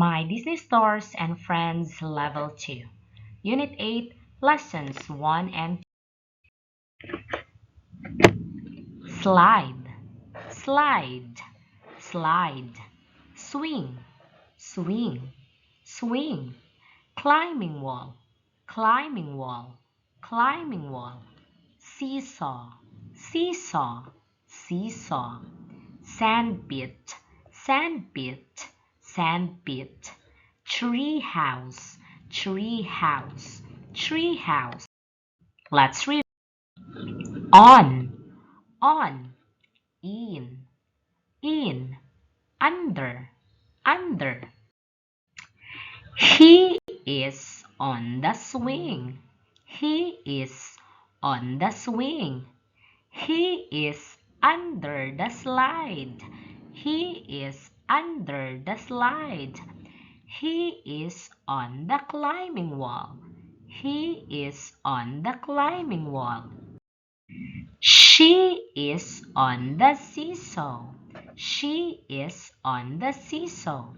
My Disney Stars and Friends Level 2. Unit 8, Lessons 1 and 2. Slide, slide, slide. Swing, swing, swing. Climbing wall, climbing wall, climbing wall. Seesaw, seesaw, seesaw. Sandpit, sandpit, sandpit. Tree house, tree house, tree house. Let's read. On, on, in, under, under. He is on the swing. He is on the swing. He is under the slide. He is under the slide. He is on the climbing wall. He is on the climbing wall. She is on the seesaw. She is on the seesaw.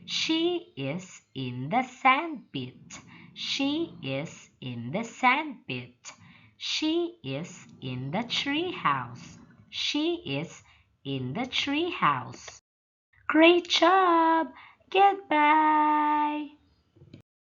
She is in the sandpit. She is in the sandpit. She is in the tree house. She is in the tree house. Great job! Goodbye!